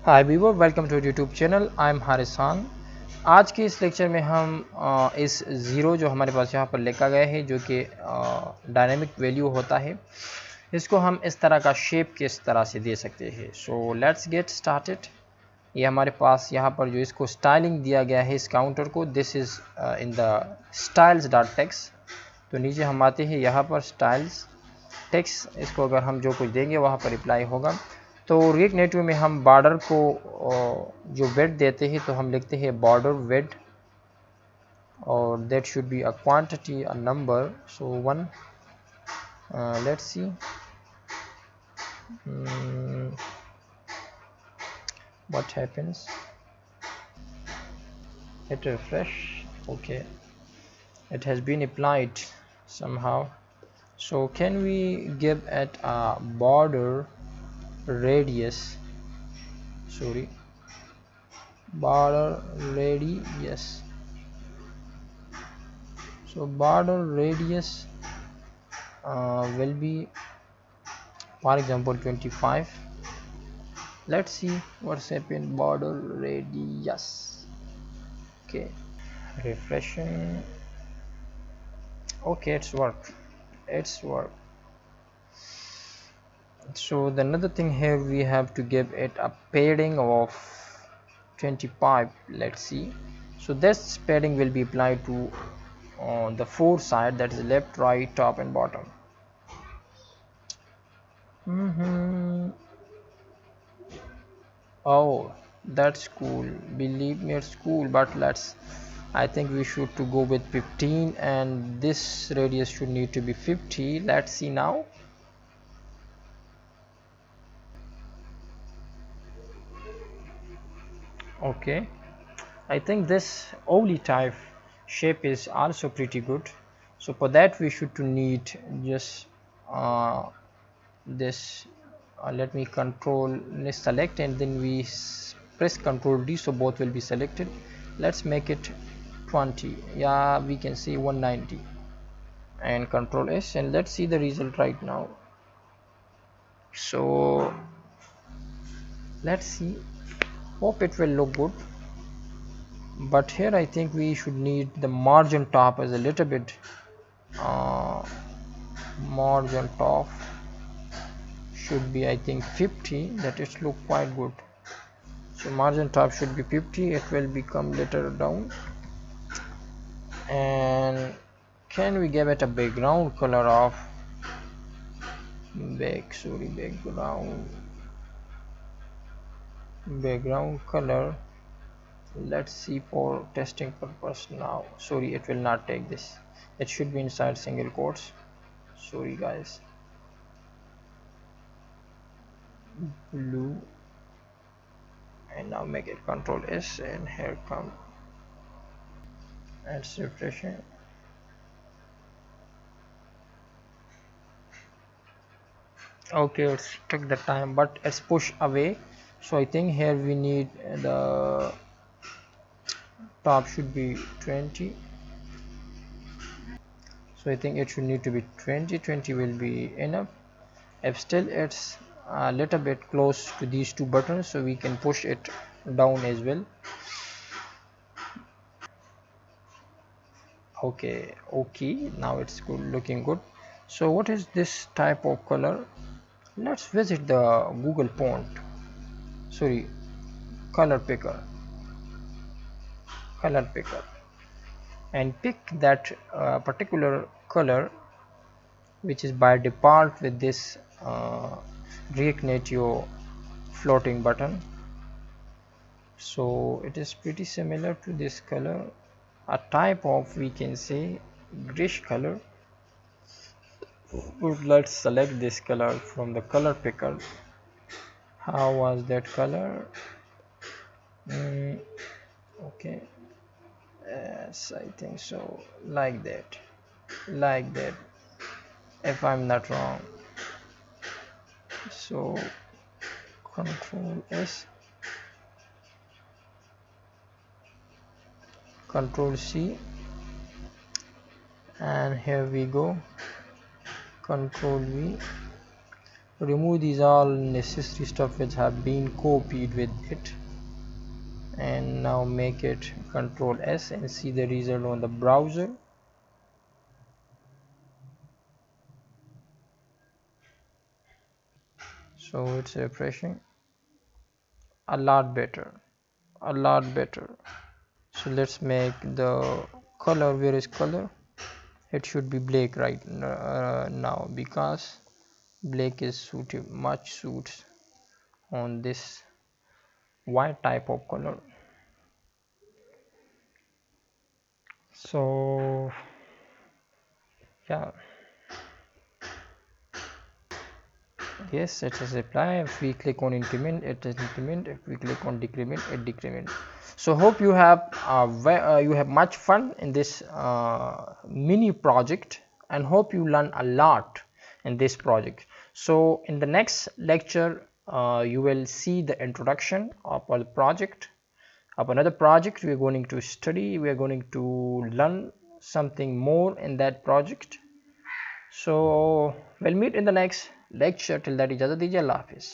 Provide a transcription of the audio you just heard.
Hi viewer, welcome to YouTube channel. I am हारिसान। आज के इस लेक्चर में हम इस ज़ीरो जो हमारे पास यहाँ पर लिखा गया है, जो कि डायनेमिक वैल्यू होता है, इसको हम इस तरह का शेप किस तरह से दे सकते हैं। So let's get started. ये हमारे पास यहाँ पर जो इसको स्टाइलिंग दिया गया है इस काउंटर को, this is in the styles dot takes. तो नीचे हम आते हैं यहाँ पर स्टाइल्स टेक्स, इसको अगर हम जो कुछ देंगे वहाँ पर अप्लाई होगा। तो रिएक्ट नेटिव में हम बॉर्डर को जो वेट देते हैं तो हम लिखते हैं बॉर्डर वेट, और that should be a quantity, a number. So 1, let's see, what happens, hit refresh. Okay, it has been applied somehow. So can we give it a border radius, sorry, border radius. So border radius will be, for example, 25. Let's see what's happened. Border radius. Okay, refreshing. Okay, it's worked. So the another thing here, we have to give it a padding of 25. Let's see. So this padding will be applied to on the four side, that is left, right, top and bottom. Oh, that's cool. Believe me, it's cool, but I think we should to go with 15, and this radius should need to be 50. Let's see now. Okay, I think this ovally type shape is also pretty good. So for that we should to need just this. Let me select, and then we press Control D, so both will be selected. Let's make it 20. Yeah, we can see 190, and Control S, and let's see the result right now. So let's see, hope it will look good. But here I think we should need the margin top as a little bit, margin top should be, I think, 50. That it look quite good. So margin top should be 50. It will become later down. And can we give it a background color of background color? Let's see for testing purpose now. Sorry, it will not take this. It should be inside single quotes. Sorry guys. Blue, and now make it Control S, and here come, and refreshing. Okay, it's took the time, but it's push away. So I think here we need the top should be 20. So I think it should need to be 20 will be enough. If still it's a little bit close to these two buttons, so we can push it down as well. Okay, now it's good, looking good. So what is this type of color? Let's visit the Google font, sorry, color picker, and pick that particular color which is by default with this React Native floating button. So it is pretty similar to this color, a type of, we can say, grayish color. Let's select this color from the color picker. How was that color? Okay, yes, I think so, like that, if I'm not wrong. So Control S, Control C, and here we go, Control V, remove these all necessary stuff which have been copied with it, and now make it Control S and see the result on the browser. So it's refreshing. A lot better, a lot better. So let's make the color. Where is color? It should be black right now, because black is much suits on this white type of color. So yeah, yes, it is apply. If we click on increment, it is increment. If we click on decrement, it decrement. So hope you have much fun in this mini project, and hope you learn a lot in this project. So in the next lecture you will see the introduction of the project, of another project we are going to study. We are going to learn something more in that project. So we'll meet in the next lecture. Till that, ijazat dijiye. Allah Hafiz.